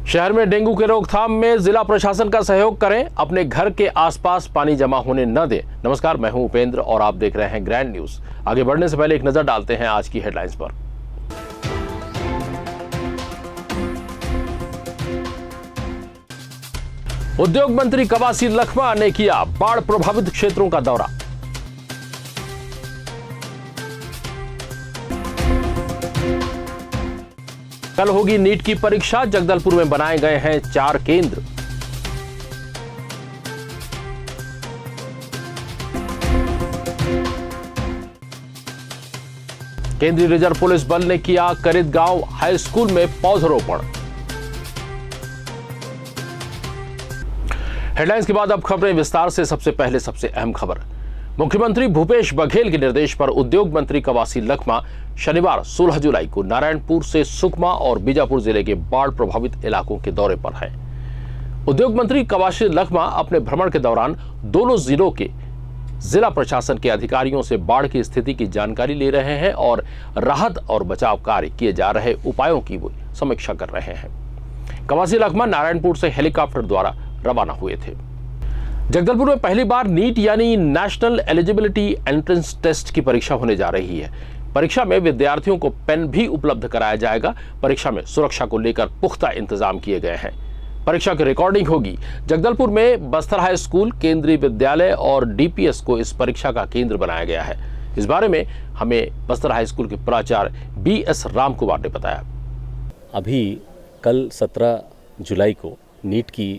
शहर में डेंगू के रोकथाम में जिला प्रशासन का सहयोग करें, अपने घर के आसपास पानी जमा होने न दें। नमस्कार, मैं हूं उपेंद्र और आप देख रहे हैं ग्रैंड न्यूज। आगे बढ़ने से पहले एक नजर डालते हैं आज की हेडलाइंस पर। उद्योग मंत्री कवासी लखमा ने किया बाढ़ प्रभावित क्षेत्रों का दौरा। कल होगी नीट की परीक्षा, जगदलपुर में बनाए गए हैं 4 केंद्र। केंद्रीय रिजर्व पुलिस बल ने किया करित गांव हाई स्कूल में पौधरोपण। हेडलाइंस के बाद अब खबरें विस्तार से। सबसे पहले सबसे अहम खबर। मुख्यमंत्री भूपेश बघेल के निर्देश पर उद्योग मंत्री कवासी लखमा शनिवार 16 जुलाई को नारायणपुर से सुकमा और बीजापुर जिले के बाढ़ प्रभावित इलाकों के दौरे पर हैं। उद्योग मंत्री कवासी लखमा अपने भ्रमण के दौरान दोनों जिलों के जिला प्रशासन के अधिकारियों से बाढ़ की स्थिति की जानकारी ले रहे हैं और राहत और बचाव कार्य किए जा रहे उपायों की वो समीक्षा कर रहे हैं। कवासी लखमा नारायणपुर से हेलीकॉप्टर द्वारा रवाना हुए थे। जगदलपुर में पहली बार नीट यानी नेशनल एलिजिबिलिटी एंट्रेंस टेस्ट की परीक्षा होने जा रही है। परीक्षा में विद्यार्थियों को पेन भी उपलब्ध कराया जाएगा। परीक्षा में सुरक्षा को लेकर पुख्ता इंतजाम किए गए हैं। परीक्षा की रिकॉर्डिंग होगी। जगदलपुर में बस्तर हाई स्कूल, केंद्रीय विद्यालय और डीपीएस को इस परीक्षा का केंद्र बनाया गया है। इस बारे में हमें बस्तर हाई स्कूल के प्राचार्य BS राम कुमार ने बताया। अभी कल 17 जुलाई को नीट की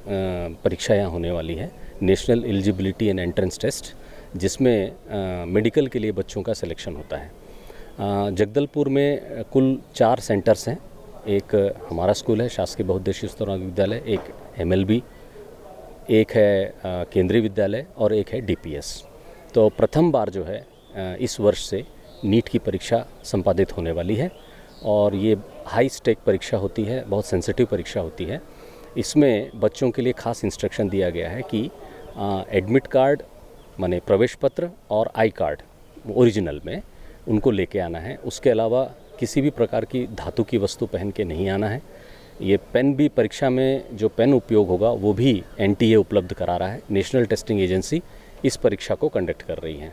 परीक्षा यहाँ होने वाली है, national eligibility and entrance test, जिसमें मेडिकल के लिए बच्चों का सिलेक्शन होता है। जगदलपुर में कुल 4 सेंटर्स हैं। एक हमारा स्कूल है, शासकीय बहुउद्देशीय स्तरोन्नत विद्यालय, एक MLB, एक है केंद्रीय विद्यालय और एक है DPS। तो प्रथम बार जो है इस वर्ष से नीट की परीक्षा संपादित होने वाली है और ये हाई स्टेक परीक्षा होती है, बहुत सेंसिटिव परीक्षा होती है। इसमें बच्चों के लिए खास इंस्ट्रक्शन दिया गया है कि एडमिट कार्ड माने प्रवेश पत्र और आई कार्ड ओरिजिनल में उनको लेके आना है। उसके अलावा किसी भी प्रकार की धातु की वस्तु पहन के नहीं आना है। ये पेन भी, परीक्षा में जो पेन उपयोग होगा वो भी NTA उपलब्ध करा रहा है। नेशनल टेस्टिंग एजेंसी इस परीक्षा को कंडक्ट कर रही है।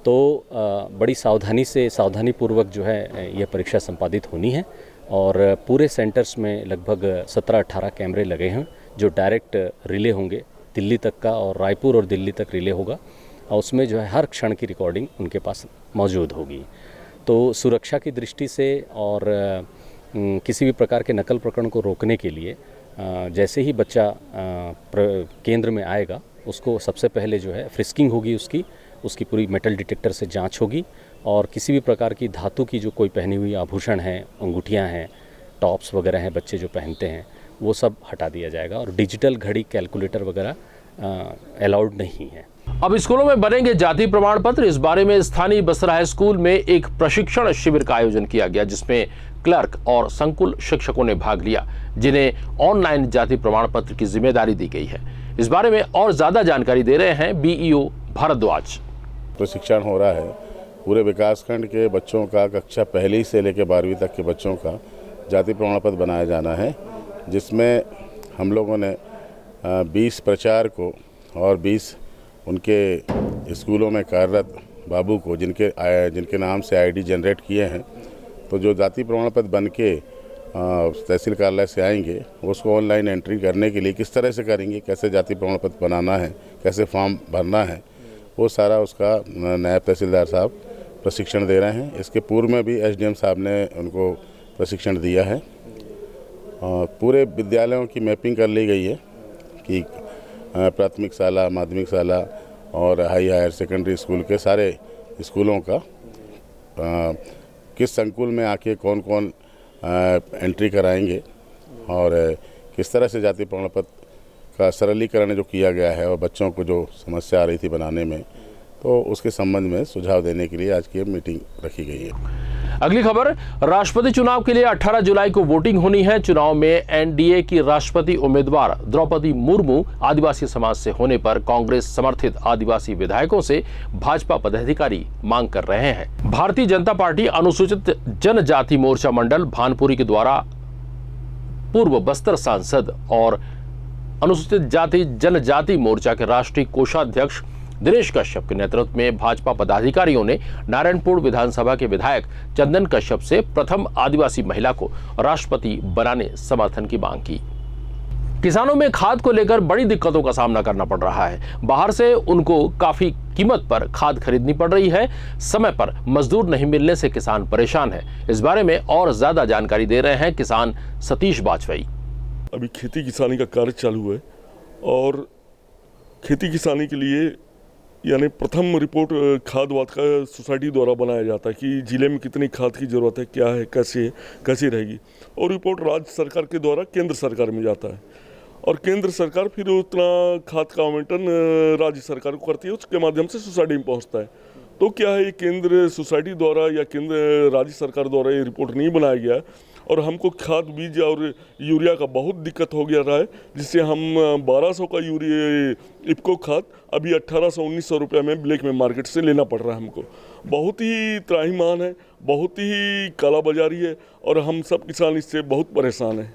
तो बड़ी सावधानीपूर्वक जो है ये परीक्षा संपादित होनी है और पूरे सेंटर्स में लगभग 17-18 कैमरे लगे हैं जो डायरेक्ट रिले होंगे दिल्ली तक का, और रायपुर और दिल्ली तक रिले होगा और उसमें जो है हर क्षण की रिकॉर्डिंग उनके पास मौजूद होगी। तो सुरक्षा की दृष्टि से और किसी भी प्रकार के नकल प्रकरण को रोकने के लिए जैसे ही बच्चा केंद्र में आएगा उसको सबसे पहले जो है फ्रिस्किंग होगी, उसकी पूरी मेटल डिटेक्टर से जांच होगी और किसी भी प्रकार की धातु की जो कोई पहनी हुई आभूषण हैं, अंगूठियां हैं, टॉप्स वगैरह हैं बच्चे जो पहनते हैं, वो सब हटा दिया जाएगा और डिजिटल घड़ी, कैलकुलेटर वगैरह अलाउड नहीं है। अब स्कूलों में बनेंगे जाति प्रमाण पत्र। इस बारे में स्थानीय बस्तर हाई स्कूल में एक प्रशिक्षण शिविर का आयोजन किया गया, जिसमें क्लर्क और संकुल शिक्षकों ने भाग लिया, जिन्हें ऑनलाइन जाति प्रमाण पत्र की जिम्मेदारी दी गई है। इस बारे में और ज्यादा जानकारी दे रहे हैं BEO भारद्वाज। प्रशिक्षण हो रहा है पूरे विकासखंड के बच्चों का, कक्षा 1 से लेकर 12वीं तक के बच्चों का जाति प्रमाण पत्र बनाया जाना है, जिसमें हम लोगों ने 20 प्रचार को और 20 उनके स्कूलों में कार्यरत बाबू को जिनके नाम से ID जनरेट किए हैं, तो जो जाति प्रमाण पत्र बन के तहसील कार्यालय से आएंगे उसको ऑनलाइन एंट्री करने के लिए किस तरह से करेंगे, कैसे जाति प्रमाण पत्र बनाना है, कैसे फॉर्म भरना है, वो सारा उसका नायब तहसीलदार साहब प्रशिक्षण दे रहे हैं। इसके पूर्व में भी SDM साहब ने उनको प्रशिक्षण दिया है। पूरे विद्यालयों की मैपिंग कर ली गई है कि प्राथमिक शाला, माध्यमिक शाला और हायर सेकेंडरी स्कूल के सारे स्कूलों का किस संकुल में आके कौन कौन एंट्री कराएंगे और किस तरह से जाति प्रमाण पत्र का सरलीकरण जो किया गया है और बच्चों को जो समस्या आ रही थी बनाने में, तो उसके संबंध में सुझाव देने के लिए आज की मीटिंग रखी गई है। अगली खबर, राष्ट्रपति चुनाव के लिए 18 जुलाई को वोटिंग होनी है। चुनाव में NDA की राष्ट्रपति उम्मीदवार द्रौपदी मुर्मू आदिवासी समाज से होने पर कांग्रेस समर्थित आदिवासी विधायकों से भाजपा पदाधिकारी मांग कर रहे हैं। भारतीय जनता पार्टी अनुसूचित जनजाति मोर्चा मंडल भानपुरी के द्वारा पूर्व बस्तर सांसद और अनुसूचित जाति जनजाति मोर्चा के राष्ट्रीय कोषाध्यक्ष दिनेश कश्यप के नेतृत्व में भाजपा पदाधिकारियों ने नारायणपुर विधानसभा के विधायक चंदन कश्यप से प्रथम आदिवासी महिला को राष्ट्रपति बनाने समर्थन की मांग की। किसानों में खाद को लेकर बड़ी दिक्कतों का सामना करना पड़ रहा है। बाहर से उनको काफी कीमत पर खाद खरीदनी पड़ रही है। समय पर मजदूर नहीं मिलने से किसान परेशान है। इस बारे में और ज्यादा जानकारी दे रहे हैं किसान सतीश बाजपेयी। अभी खेती किसानी का कार्य चालू है और खेती किसानी के लिए यानी प्रथम रिपोर्ट खाद वाद का सोसाइटी द्वारा बनाया जाता है कि जिले में कितनी खाद की ज़रूरत है, क्या है, कैसे रहेगी, और रिपोर्ट राज्य सरकार के द्वारा केंद्र सरकार में जाता है और केंद्र सरकार फिर उतना खाद का आवंटन राज्य सरकार को करती है, उसके माध्यम से सोसाइटी में पहुंचता है। तो क्या है, ये केंद्र सोसाइटी द्वारा या केंद्र राज्य सरकार द्वारा ये रिपोर्ट नहीं बनाया गया और हमको खाद बीज और यूरिया का बहुत दिक्कत हो गया रहा है, जिससे हम 1200 का यूरिया इफ्को खाद अभी 1800-1900 रुपये में ब्लैक में मार्केट से लेना पड़ रहा है हमको। बहुत ही त्राहिमाम है, बहुत ही कालाबाजारी है और हम सब किसान इससे बहुत परेशान हैं।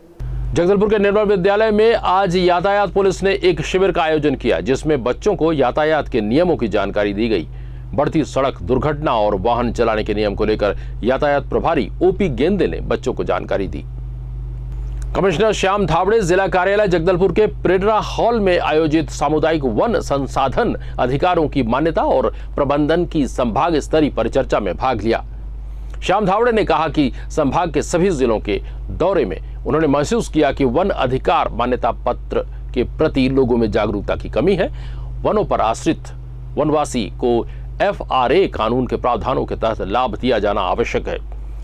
जगदलपुर के निर्मल विद्यालय में आज यातायात पुलिस ने एक शिविर का आयोजन किया, जिसमें बच्चों को यातायात के नियमों की जानकारी दी गई। बढ़ती सड़क दुर्घटना और वाहन चलाने के नियम को लेकर यातायात प्रभारी ओपी गेंदे ने बच्चों को जानकारी दी। कमिश्नर श्याम धावड़े जिला कार्यालय जगदलपुर के प्रेरणा हॉल में आयोजित सामुदायिक वन संसाधन अधिकारों की मान्यता और प्रबंधन की संभाग स्तरीय परिचर्चा में भाग लिया। श्याम धावड़े ने कहा कि संभाग के सभी जिलों के दौरे में उन्होंने महसूस किया कि वन अधिकार मान्यता पत्र के प्रति लोगों में जागरूकता की कमी है। वनों पर आश्रित वनवासी को FRA कानून के प्रावधानों के तहत लाभ दिया जाना आवश्यक है।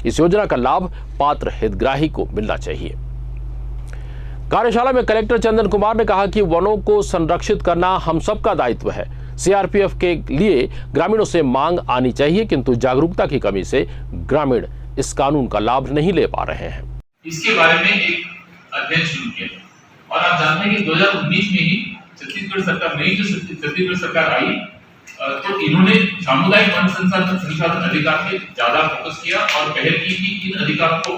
इस योजना का लाभ पात्र हितग्राही को मिलना चाहिए। कार्यशाला में कलेक्टर चंदन कुमार ने कहा कि वनों को संरक्षित करना हम सबका दायित्व है। CRPF के लिए ग्रामीणों से मांग आनी चाहिए, किंतु जागरूकता की कमी से ग्रामीण इस कानून का लाभ नहीं ले पा रहे हैं। इसके बारे में एक अध्ययन शुरू किया और आप जानते हैं कि 2019 में ही छत्तीसगढ़ सरकार आई तो इन्होंने सामुदायिक वन संसाधन अधिकार पे ज्यादा फोकस किया और पहल की कि इन अधिकारों को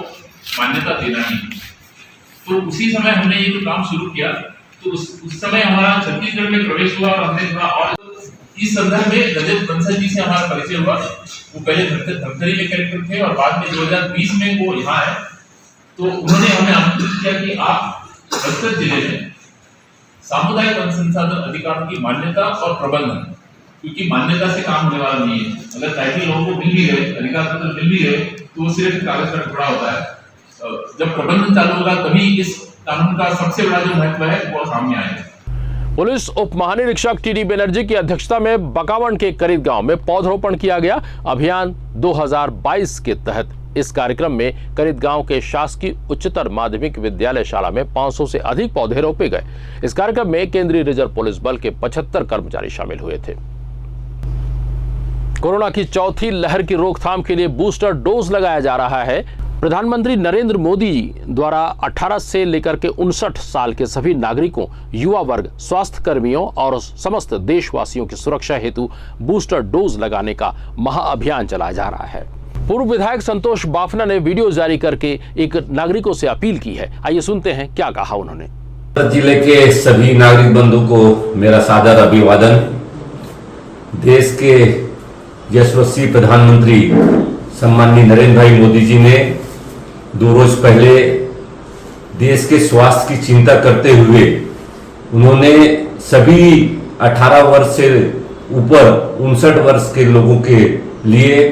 मान्यता देना ही। तो उसी समय हमने ये जो काम शुरू किया तो उस समय हमारा छत्तीसगढ़ में प्रवेश हुआ और हमने थोड़ा और इस संदर्भ में रजत बंसल जी से हमारा परिचय हुआ। वो पहले धमतरी में कलेक्टर थे और बाद में 2020 में वो यहाँ आए। तो उन्होंने हमें आमंत्रित किया कि आप बस्तर जिले में सामुदायिक वन संसाधन अधिकारों की मान्यता और प्रबंधन, क्योंकि मान्यता से काम होने वाला नहीं है। अगर टाइटल लोगों को मिल भी गए, अधिकार पत्र मिल भी गए, तो वो सिर्फ कागज का टुकड़ा होता है। जब प्रबंधन चालू होगा तभी इस कानून का सबसे बड़ा जो महत्व है वो सामने आएगा। पुलिस उप महानिरीक्षक TD बनर्जी की अध्यक्षता में बकावंड के करीब गांव में पौधरोपण किया गया। अभियान 2022 के तहत इस कार्यक्रम में करीब गांव के शासकीय उच्चतर माध्यमिक विद्यालय शाला में 500 से अधिक पौधे रोपे गए। इस कार्यक्रम में केंद्रीय रिजर्व पुलिस बल के 75 कर्मचारी शामिल हुए थे। कोरोना की चौथी लहर की रोकथाम के लिए बूस्टर डोज लगाया जा रहा है। प्रधानमंत्री नरेंद्र मोदी द्वारा 18 से लेकर के 59 साल के सभी नागरिकों, युवा वर्ग, स्वास्थ्य कर्मियों और समस्त देशवासियों की सुरक्षा हेतु बूस्टर डोज लगाने का महाअभियान चलाया जा रहा है। पूर्व विधायक संतोष बाफना ने वीडियो जारी करके एक नागरिकों से अपील की है। आइए सुनते हैं क्या कहा उन्होंने। जिले के सभी नागरिक बंधु को मेरा सादर अभिवादन। देश के यशस्वी प्रधानमंत्री सम्माननीय नरेंद्र भाई मोदी जी ने 2 रोज पहले देश के स्वास्थ्य की चिंता करते हुए उन्होंने सभी 18 वर्ष से ऊपर 59 वर्ष के लोगों के लिए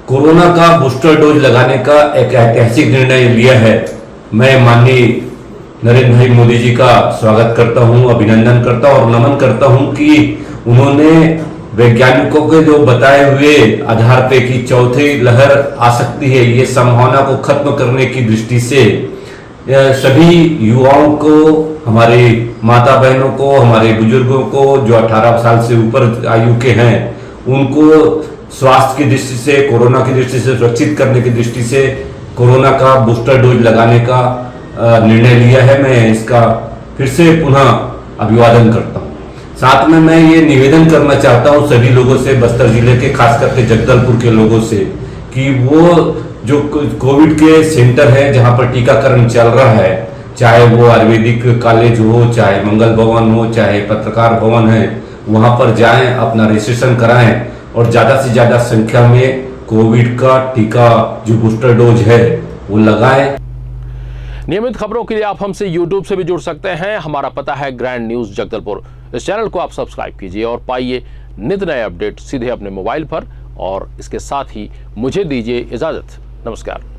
कोरोना का बूस्टर डोज लगाने का एक ऐतिहासिक निर्णय लिया है। मैं माननीय नरेंद्र भाई मोदी जी का स्वागत करता हूं, अभिनंदन करता हूं और नमन करता हूं कि उन्होंने वैज्ञानिकों के जो बताए हुए आधार पे कि चौथी लहर आ सकती है, ये संभावना को खत्म करने की दृष्टि से सभी युवाओं को, हमारे माता बहनों को, हमारे बुजुर्गों को जो 18 साल से ऊपर आयु के हैं, उनको स्वास्थ्य की दृष्टि से, कोरोना की दृष्टि से सुरक्षित करने की दृष्टि से कोरोना का बूस्टर डोज लगाने का निर्णय लिया है। मैं इसका फिर से पुनः अभिवादन करता हूँ। साथ में मैं ये निवेदन करना चाहता हूँ सभी लोगों से, बस्तर जिले के खास करके जगदलपुर के लोगों से, कि वो जो कोविड के सेंटर है जहाँ पर टीकाकरण चल रहा है, चाहे वो आयुर्वेदिक कॉलेज हो, चाहे मंगल भवन हो, चाहे पत्रकार भवन है, वहां पर जाएं, अपना रजिस्ट्रेशन कराएं और ज़्यादा से ज़्यादा संख्या में कोविड का टीका जो बूस्टर डोज है वो लगाएं। नियमित खबरों के लिए आप हमसे YouTube से भी जुड़ सकते हैं। हमारा पता है ग्रैंड न्यूज जगदलपुर। इस चैनल को आप सब्सक्राइब कीजिए और पाइए नित नए अपडेट सीधे अपने मोबाइल पर। और इसके साथ ही मुझे दीजिए इजाजत। नमस्कार।